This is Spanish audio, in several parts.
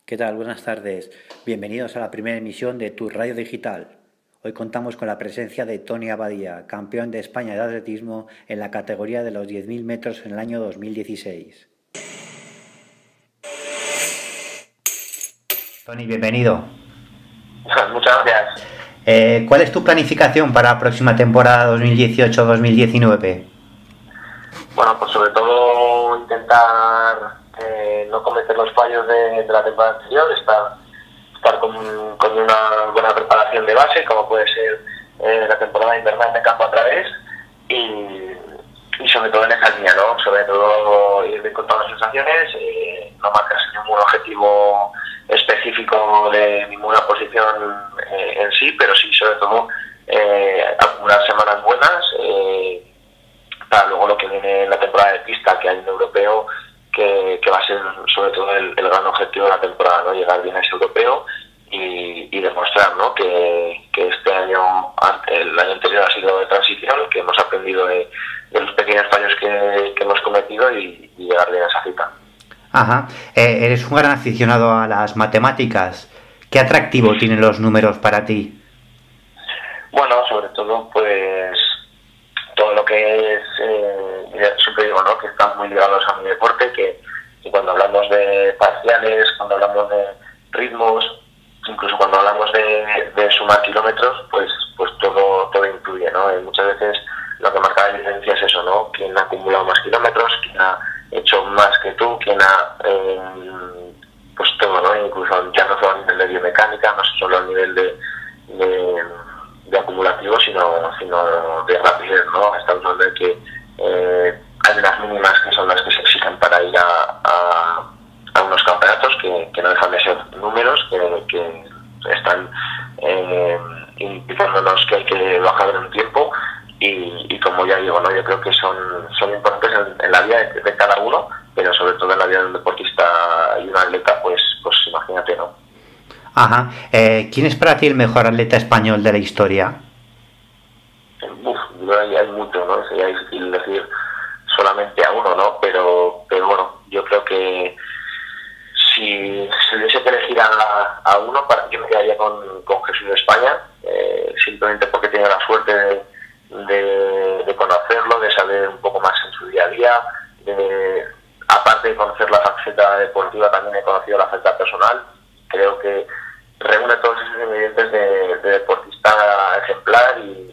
¿Qué tal? Buenas tardes. Bienvenidos a la primera emisión de Tu Radio Digital. Hoy contamos con la presencia de Tony Abadía, campeón de España de atletismo en la categoría de los 10.000 metros en el año 2016. Tony, bienvenido. Muchas gracias. ¿Cuál es tu planificación para la próxima temporada 2018-2019? Bueno, pues sobre todo intentar no cometer los fallos de la temporada anterior, estar con una buena preparación de base, como puede ser la temporada invernal de campo a través, y sobre todo en esa línea, ¿no? Sobre todo ir bien con todas las sensaciones, no marcarse ningún objetivo específico de ninguna posición en sí, pero sí sobre todo acumular semanas buenas para luego lo que viene en la temporada de pista, que hay un europeo que va a ser sobre todo el gran objetivo de la temporada, ¿no? Llegar bien a ese europeo y demostrar, ¿no? que este año, el año anterior ha sido de transición, que hemos aprendido de los pequeños fallos que hemos cometido y llegar bien a esa cita. Ajá. Eres un gran aficionado a las matemáticas. ¿Qué atractivo tienen los números para ti? Bueno, sobre todo, pues todo lo que es, siempre digo, ¿no? Que están muy ligados a mi deporte, que cuando hablamos de parciales, cuando hablamos de ritmos, incluso cuando hablamos de sumar kilómetros, pues todo influye, ¿no? Y muchas veces lo que marca la diferencia es eso, ¿no? Quién ha acumulado más kilómetros, quién ha hecho más que tú, quién ha pues todo, ¿no? Incluso ya no solo a nivel de biomecánica, no solo a nivel de acumulativo, sino de rapidez, ¿no? Estamos hablando de que hay unas mínimas que son las que se exigen para ir a unos campeonatos que no dejan de ser números, que están indicándonos que hay que bajar en un tiempo y como ya digo, ¿no? Yo creo que son importantes en la vida de cada uno, pero sobre todo en la vida de un deportista y un atleta, pues imagínate, ¿no? Ajá. ¿Quién es para ti el mejor atleta español de la historia? Hay mucho, ¿no? Sería difícil decir solamente a uno, ¿no? Pero bueno, yo creo que si se hubiese que elegir a uno, para yo me quedaría con Jesús de España, simplemente porque tiene la suerte de conocerlo, de saber un poco más en su día a día, aparte de conocer la faceta deportiva, también he conocido la faceta personal. Creo que reúne todos esos ingredientes de deportista ejemplar y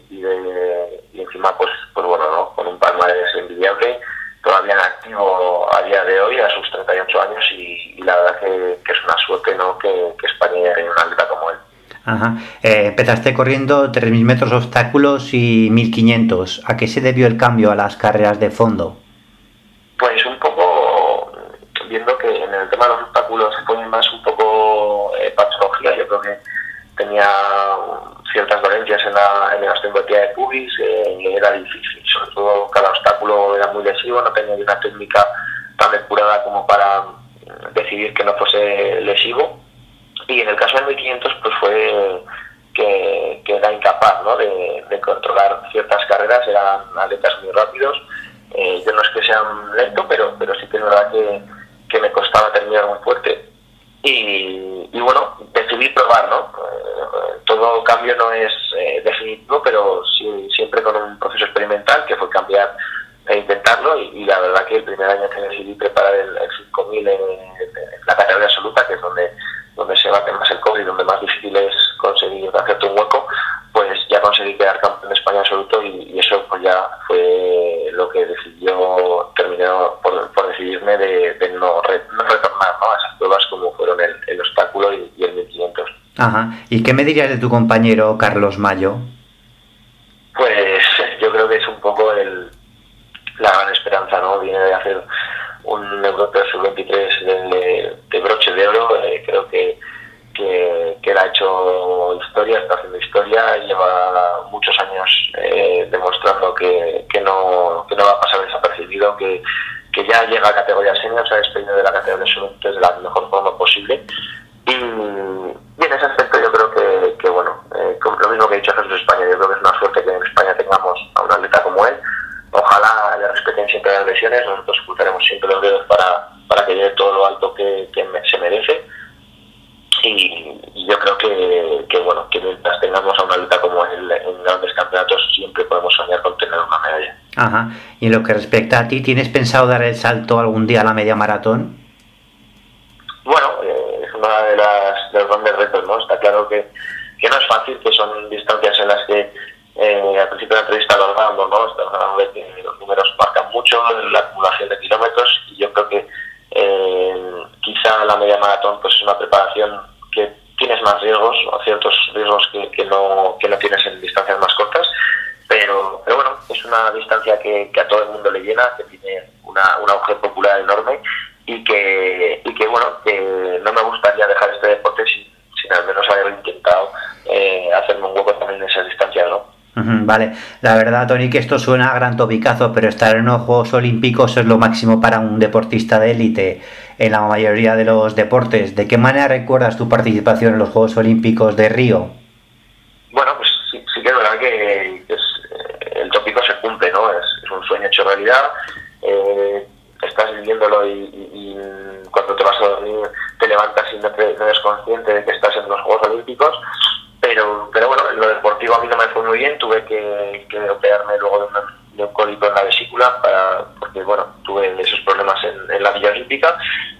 encima pues bueno, ¿no? Con un palmarés envidiable, todavía en activo a día de hoy a sus 38 años y la verdad que es una suerte, ¿no? que España haya un atleta como él. Ajá. Empezaste corriendo 3.000 metros obstáculos y 1.500. ¿A qué se debió el cambio a las carreras de fondo? Pues un poco viendo que en el tema de los obstáculos se pone más un poco patología. Yo creo que tenía ciertas dolencias en la osteopatía de pubis, era difícil, sobre todo cada obstáculo era muy lesivo, no tenía una técnica tan depurada como para decidir que no fuese lesivo, y en el caso del 1500 pues fue que era incapaz, ¿no? de controlar ciertas carreras. Eran atletas muy rápidos, yo no es que sean lento, pero sí que es verdad que me costaba terminar muy fuerte. Y bueno, decidí probar, ¿no? Todo cambio no es definitivo, pero sí, siempre con un proceso experimental que fue cambiar e intentarlo. Y la verdad que el primer año que decidí preparar el 5000 en la categoría absoluta, que es donde se bate más el cobre y donde más difícil es conseguir hacerte un hueco, pues ya conseguí quedar campeón de España absoluto y eso pues ya fue lo que terminé por decidirme de no retornar, ¿no? A esas pruebas como fueron el obstáculo y el 1500. Ajá. ¿Y qué me dirías de tu compañero Carlos Mayo? Pues yo creo que es un poco la gran esperanza, ¿no? Viene de hacer un europeo sub-23 de broche de oro. Creo que él ha hecho historia, está haciendo historia, lleva muchos años demostrando que no va a pasar desapercibido, que ya llega a categoría senior, se ha despedido de la categoría sub-23 de la mejor forma posible. Y en ese aspecto yo creo que bueno, lo mismo que he dicho Jesús de España, yo creo que es una suerte que en España tengamos a un atleta como él. Ojalá le respeten siempre las lesiones, nosotros ocultaremos siempre los dedos para que llegue todo lo alto que se merece. y yo creo que bueno, que mientras tengamos a un atleta como él en grandes campeonatos siempre podemos soñar con tener una medalla. Ajá. Y en lo que respecta a ti, ¿tienes pensado dar el salto algún día a la media maratón? Bueno, es una de los grandes retos, ¿no? Está claro que no es fácil, que son distancias en las que al principio de la entrevista lo hablábamos, ¿no? Estamos hablando de que los números marcan mucho, la acumulación de kilómetros, y yo creo que quizá la media maratón pues es una preparación que tienes más riesgos, o ciertos riesgos que no tienes en distancias más cortas, pero bueno, es una distancia que a todo el mundo le llena, que tiene un auge popular enorme, y que bueno, que no me gustaría dejar este deporte sin al menos haber intentado hacerme un hueco también en esas distancias, ¿no? Vale, la verdad, Toni, que esto suena a gran topicazo, pero estar en unos Juegos Olímpicos es lo máximo para un deportista de élite en la mayoría de los deportes. ¿De qué manera recuerdas tu participación en los Juegos Olímpicos de Río? Bueno, pues sí que es verdad que el tópico se cumple, ¿no? Es un sueño hecho realidad. Estás viviéndolo y cuando te vas a dormir te levantas y no eres consciente de que estás en los Juegos Olímpicos. Pero bueno, en lo deportivo a mí no me fue muy bien, tuve que operarme luego de un cólico en la vesícula porque bueno, tuve esos problemas en la Villa Olímpica,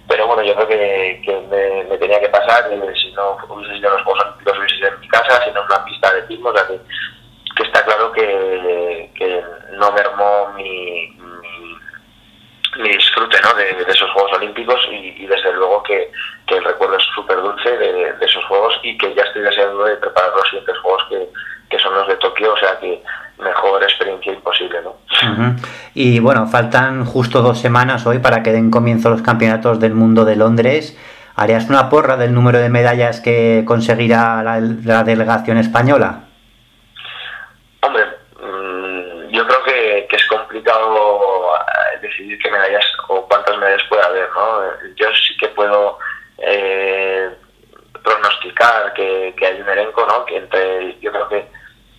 pero bueno, yo creo que me tenía que pasar, y si no hubiese sido en los Juegos Olímpicos hubiese sido en mi casa, sino en una pista de atletismo, o sea que está claro que no mermó mi disfrute, ¿no? de esos Juegos Olímpicos, y desde luego que el recuerdo es súper dulce de esos Juegos, y que ya estoy deseando de preparar los siguientes Juegos que son los de Tokio, o sea que mejor experiencia imposible, ¿no? Y bueno, faltan justo 2 semanas hoy para que den comienzo los Campeonatos del Mundo de Londres. ¿Harías una porra del número de medallas que conseguirá la delegación española? Hombre, yo creo que es complicado decidir qué medallas o cuántas medallas puede haber, ¿no? Yo sí que puedo pronosticar que hay un elenco, ¿no? Que yo creo que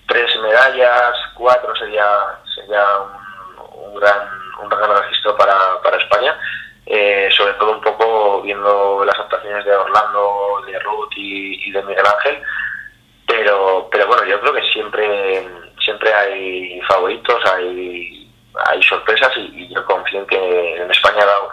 3 medallas, 4 sería un gran registro para España, sobre todo un poco viendo las actuaciones de Orlando, de Ruth y de Miguel Ángel, pero bueno, yo creo que siempre hay favoritos, hay sorpresas, y yo confío en que en España ha dado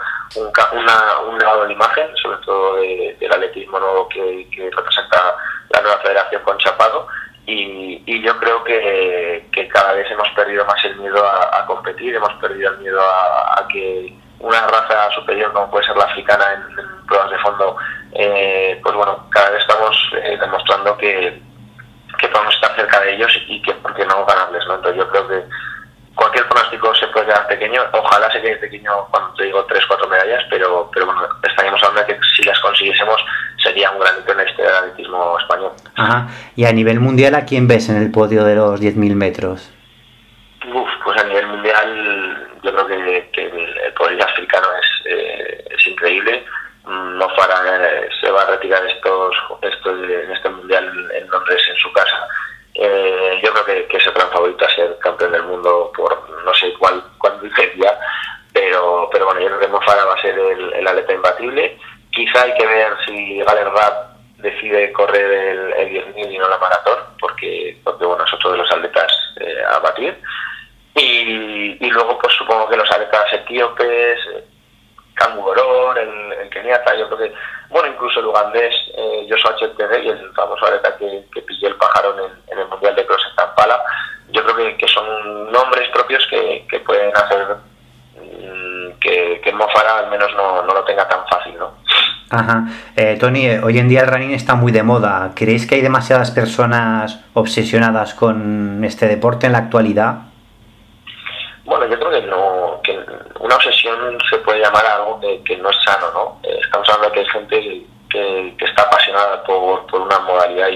un lavado de imagen, sobre todo del atletismo nuevo que representa la nueva federación con Chapado, y yo creo que cada vez hemos perdido más el miedo a competir, hemos perdido el miedo a que una raza superior como puede ser la africana en pruebas de fondo, pues bueno, cada vez estamos demostrando que podemos estar cerca de ellos y que por qué no ganarles, ¿no? Entonces yo creo que cualquier pronóstico se puede quedar pequeño, ojalá se quede pequeño cuando te digo 3-4 medallas, pero bueno, estaríamos hablando de que si las consiguiésemos sería un gran hito en este atletismo español. Ajá. Y a nivel mundial, ¿a quién ves en el podio de los 10.000 metros? Pues a nivel mundial yo creo que el podio africano es increíble. Mo Farah se va a retirar en este mundial en Londres, en su casa. Yo creo que es el gran favorito a ser campeón del mundo por no sé cuál diferencia, pero bueno, yo creo que Mo Farah va a ser el atleta imbatible. Quizá hay que ver si Galen Rapp decide correr el 10.000 y no la maratón, porque bueno, es otro de los atletas a batir. Y luego pues supongo que los atletas etíopes, Kangu Goror, el keniata, yo creo que, bueno, incluso el ugandés Joshua Cheptegei, el famoso atleta que pilló el pajarón en el Mundial de Cross en Kampala, yo creo que son nombres propios que pueden hacer que Mo Farah al menos no lo tenga tan fácil, ¿no? Ajá. Toni, hoy en día el running está muy de moda. ¿Creéis que hay demasiadas personas obsesionadas con este deporte en la actualidad? Bueno, yo creo que no, que una obsesión se puede llamar a algo que no es sano, ¿no? Estamos hablando de que hay gente que está apasionada por una modalidad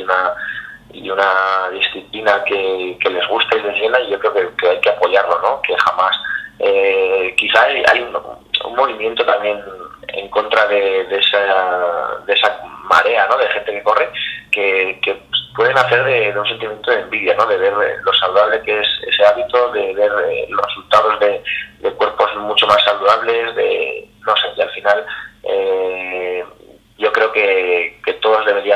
y una disciplina que les gusta y les llena, y yo creo que hay que apoyarlo, ¿no? Que jamás... quizá hay un movimiento también en contra de esa marea, ¿no? De gente que corre, que pueden hacer de un sentimiento de envidia, ¿no? De ver lo saludable que es ese hábito, de ver los resultados de cuerpos mucho más saludables, no sé, y al final yo creo que todos deberíamos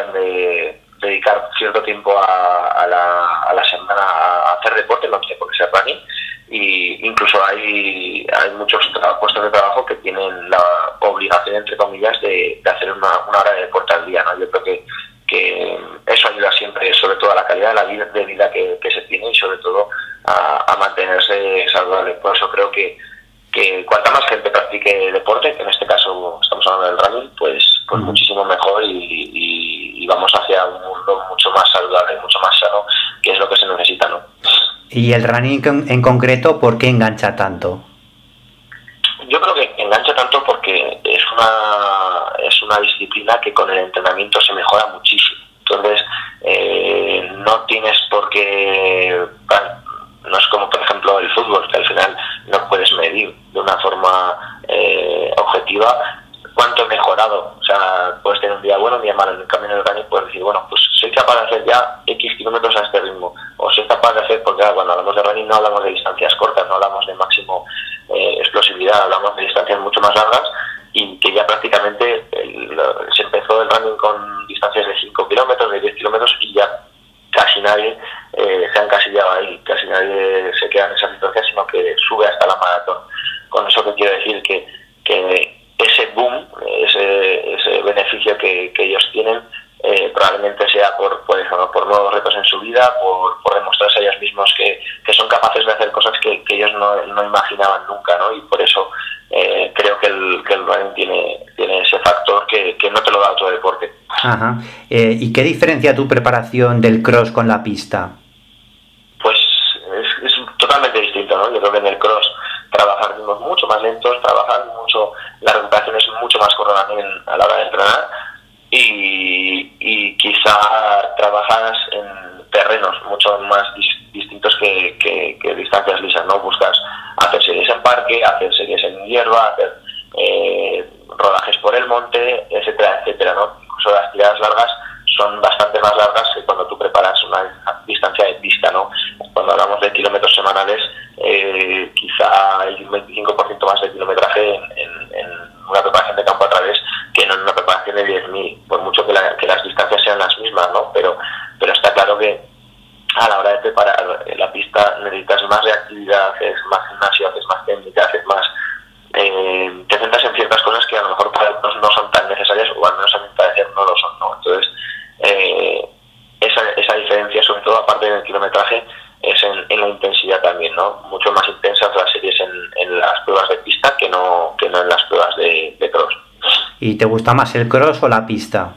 puestos de trabajo que tienen la obligación, entre comillas, de hacer una hora de deporte al día, ¿no? Yo creo que eso ayuda siempre, sobre todo a la calidad de la vida, que se tiene y sobre todo a mantenerse saludable. Por eso creo que cuanta más gente practique deporte, que en este caso estamos hablando del running, pues muchísimo mejor y vamos hacia un mundo mucho más saludable, mucho más sano, que es lo que se necesita, ¿no? Y el running en concreto, ¿por qué engancha tanto? Yo creo que engancha tanto porque es una disciplina que con el entrenamiento se mejora muchísimo. Entonces, no tienes por qué... No es como, por ejemplo, el fútbol, que al final no puedes medir de una forma objetiva cuánto he mejorado. O sea, puedes tener un día bueno, un día malo. En el camino del running puedes decir, bueno, pues soy capaz de hacer ya X kilómetros a este ritmo. O soy capaz de hacer, porque cuando hablamos de running no hablamos de distancias cortas, no hablamos de máximo explosividad, hablamos de distancias mucho más largas y que ya prácticamente se empezó el running con distancias de 5 kilómetros, de 10 kilómetros y ya casi nadie se ha encasillado ahí, casi nadie se queda en esa distancia, sino que sube hasta la maratón. Con eso que quiero decir que ese boom, ese beneficio que ellos tienen, probablemente sea por nuevos retos en su vida, por demostrarse a ellos mismos que son capaces de hacer cosas que ellos no imaginaban nunca, ¿no? Y por eso creo que el running tiene ese factor que no te lo da otro deporte. Ajá. ¿Y qué diferencia tu preparación del cross con la pista? Pues es totalmente distinto, ¿no? Yo creo que en el cross trabajar ritmos mucho más lentos, la recuperación es mucho más corta también a la hora de entrenar y quizá trabajas en terrenos mucho más distintos que distancias lisas, ¿no? Buscas hacer series en parque, hacer series en hierba, hacer rodajes por el monte, etcétera, etcétera, ¿no? Incluso las tiradas largas son bastante más largas que cuando tú preparas una distancia de pista, ¿no? Cuando hablamos de kilómetros semanales, quizá hay un 25% más de kilometraje en una preparación de campo a través que no en una preparación de 10.000, por mucho que las distancias sean las mismas, ¿no? Pero está claro que a la hora de preparar la pista necesitas más reactividad, haces más gimnasio, haces más técnica, haces más... te centras en ciertas cosas que a lo mejor para otros no son tan necesarias o al menos a mi parecer no lo son, ¿no? Entonces, esa diferencia, sobre todo aparte del kilometraje, es en la intensidad también, ¿no? Mucho más intensas las series en las pruebas de pista que no en las pruebas de cross. ¿Y te gusta más el cross o la pista?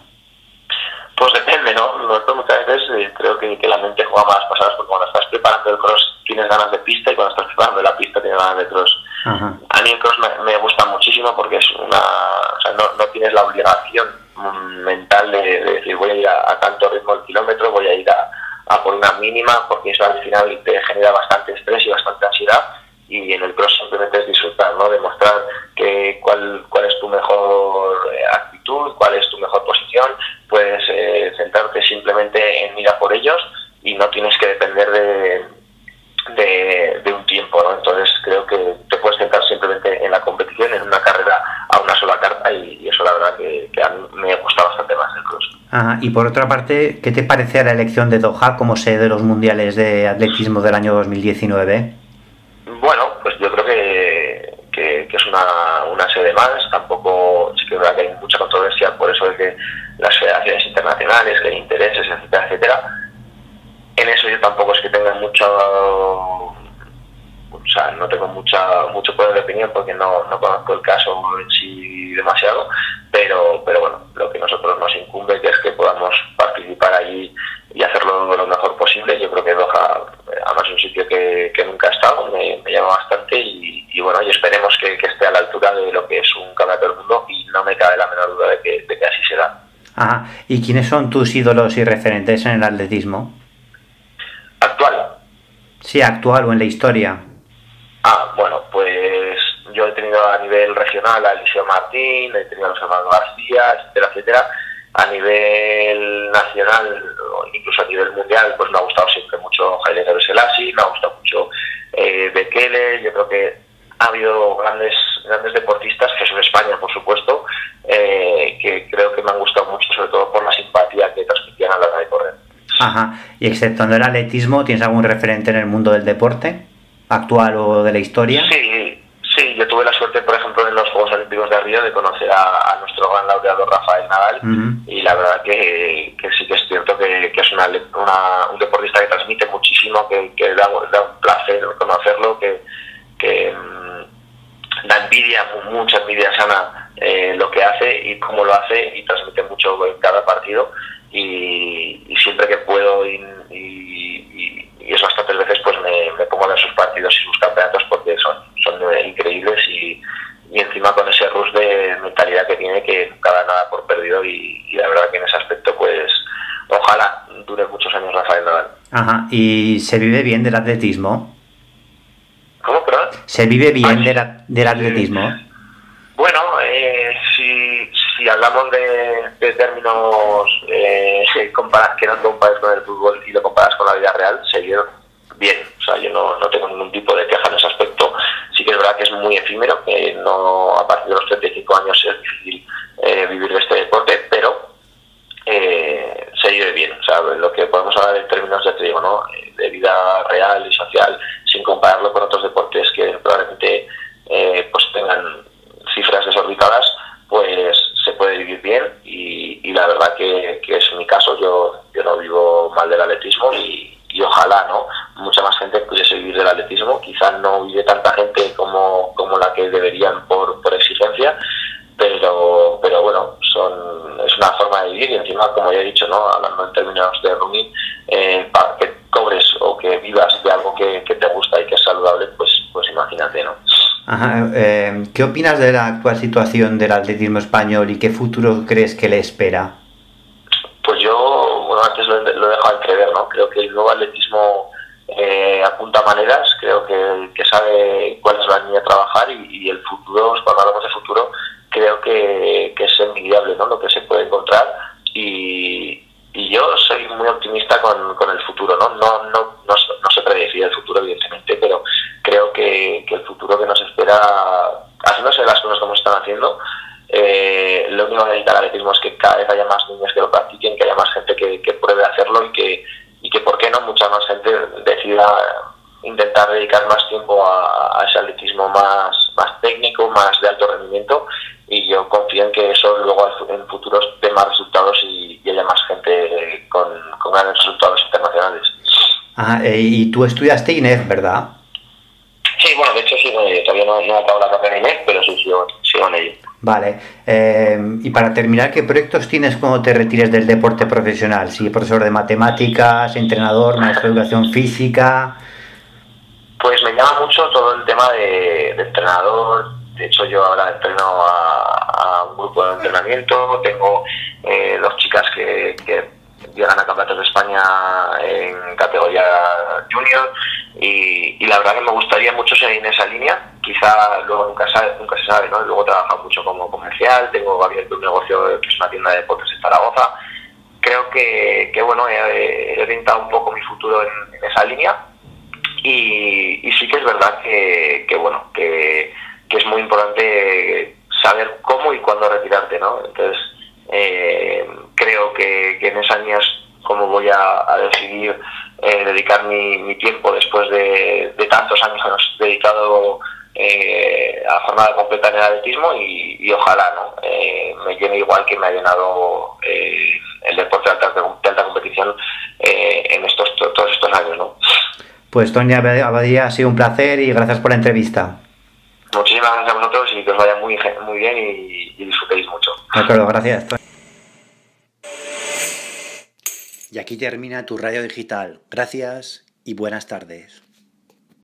Pues depende, ¿no? Nosotros muchas veces creo que la mente juega malas pasadas porque cuando estás preparando el cross tienes ganas de pista y cuando estás preparando la pista tienes ganas de cross. Ajá. A mí el cross me gusta muchísimo porque es o sea, no tienes la obligación mental de decir voy a ir a tanto ritmo al kilómetro, voy a ir a por una mínima, porque eso al final te genera bastante estrés y bastante ansiedad, y en el cross simplemente es disfrutar, ¿no? Demostrar cuál es tu mejor actitud, cuál es tu mejor posición, puedes centrarte simplemente en ir a por ellos y no tienes que depender de un tiempo, ¿no? Entonces creo que te puedes centrar simplemente en la competición, en una carrera a una sola carta, y eso la verdad que a mí me gusta bastante más el cross. Ajá. Y por otra parte, ¿qué te parece la elección de Doha como sede de los mundiales de atletismo del año 2019? Bueno, pues yo creo que es una sede más. Tampoco, sí que es verdad que hay mucha controversia por eso de que las federaciones internacionales, que hay intereses, etcétera, etcétera. En eso yo tampoco es que tenga no tengo mucho poder de opinión porque no conozco el caso en sí demasiado, pero bueno, lo que a nosotros nos incumbe que es que podamos participar allí y hacerlo lo mejor posible. Yo creo que Doha, además es un sitio que nunca he estado, me llama bastante y bueno, y esperemos que esté a la altura de lo que es un campeonato del mundo, y no me cabe la menor duda de que así será. Ajá. ¿Y quiénes son tus ídolos y referentes en el atletismo? ¿Actual? Sí, actual o en la historia. Bueno, pues yo he tenido a nivel regional a Eliseo Martín, he tenido a los hermanos García, etcétera, etcétera. A nivel nacional, o incluso a nivel mundial, pues me ha gustado siempre mucho Haile Gebrselassie, me ha gustado mucho Bekele. Yo creo que ha habido grandes deportistas, Jesús España, por supuesto, que creo que me han gustado mucho, sobre todo por la simpatía que transmitían a la hora de correr. Ajá. Y exceptuando el atletismo, ¿tienes algún referente en el mundo del deporte, actual o de la historia? Sí, yo tuve la suerte, por ejemplo, gran laureado Rafael Nadal, y la verdad que sí que es cierto que es un deportista que transmite muchísimo, que da un placer conocerlo, que da envidia, mucha envidia sana lo que hace y cómo lo hace, y transmite mucho en cada partido, y siempre que puedo y es bastantes veces, pues me pongo a ver sus partidos y sus campeonatos, porque son increíbles, y encima con ese rush de mentalidad que tiene, que nunca da nada por perdido, y la verdad que en ese aspecto pues ojalá dure muchos años Rafael Nadal. Ajá, ¿y se vive bien del atletismo? ¿Cómo, perdón? ¿Se vive bien del atletismo? Bueno, si hablamos de términos que no compares con el fútbol y lo comparas con la vida real, se vive bien. O sea, yo no tengo ningún tipo de queja en ese aspecto. Sí que es verdad que es muy efímero, que no, a partir de los 35 años es difícil vivir de este deporte, pero se vive bien. O sea, lo que podemos hablar en términos, ya te digo, ¿no?, de vida real y social, sin compararlo con otros deportes que probablemente pues tengan cifras desorbitadas, pues se puede vivir bien, y la verdad que es mi caso. Yo no vivo mal del atletismo, y ojalá, ¿no?, mucha más gente pudiese vivir del atletismo. Quizás no vive tanta gente como la que deberían por exigencia, pero bueno, es una forma de vivir, y encima, como ya he dicho, ¿no?, hablando en términos de running, para que cobres o que vivas de algo que te gusta y que es saludable, pues imagínate, ¿no? Ajá. ¿Qué opinas de la actual situación del atletismo español y qué futuro crees que le espera? Pues yo, bueno, antes lo he dejado entrever, ¿no? Creo que el nuevo atletismo apunta maneras, creo que sabe cuál es la línea a trabajar, y el futuro, cuando hablamos de futuro, creo que es envidiable, ¿no?, lo que se puede encontrar, y yo soy muy optimista con el futuro, ¿no? No sé predecir el futuro, evidentemente, pero creo que el futuro que nos espera, haciéndose las cosas como se están haciendo, lo único que necesita el atletismo es que cada vez haya más niños que lo practiquen, que haya más gente que pruebe hacerlo, y que por qué no, mucha más gente decida intentar dedicar más tiempo a ese atletismo más técnico, más de alto rendimiento, y yo confío en que eso luego en futuros dé más resultados y haya más gente con grandes resultados internacionales. Ajá, y tú estudiaste INEF, ¿verdad? Sí, bueno, de hecho sigo en ello. Todavía no he acabado la carrera en INEF, pero sí sigo en ello. Vale. Y para terminar, ¿qué proyectos tienes cuando te retires del deporte profesional? ¿Sí, profesor de matemáticas, entrenador, maestro de educación física? Pues me llama mucho todo el tema de entrenador. De hecho, yo ahora entreno a un grupo de entrenamiento. Tengo 2 chicas que llegan a campeonatos de España en categoría junior, y la verdad que me gustaría mucho seguir en esa línea. Quizá luego nunca se sabe, ¿no? Luego trabajo mucho como comercial, tengo abierto un negocio que es una tienda de deportes en Zaragoza. Creo que bueno, he orientado un poco mi futuro en esa línea, y sí que es verdad que bueno, que es muy importante saber cómo y cuándo retirarte, ¿no? Entonces creo que en esas líneas, cómo voy a decidir dedicar mi tiempo después de tantos años dedicado a jornada completa en el atletismo, y ojalá, ¿no?, me llene igual que me ha llenado el deporte de alta competición en todos estos años, ¿no? Pues Tony Abadía, ha sido un placer y gracias por la entrevista. Muchísimas gracias a vosotros, y que os vaya muy bien y disfrutéis mucho. De acuerdo, gracias. Y aquí termina tu radio digital. Gracias y buenas tardes.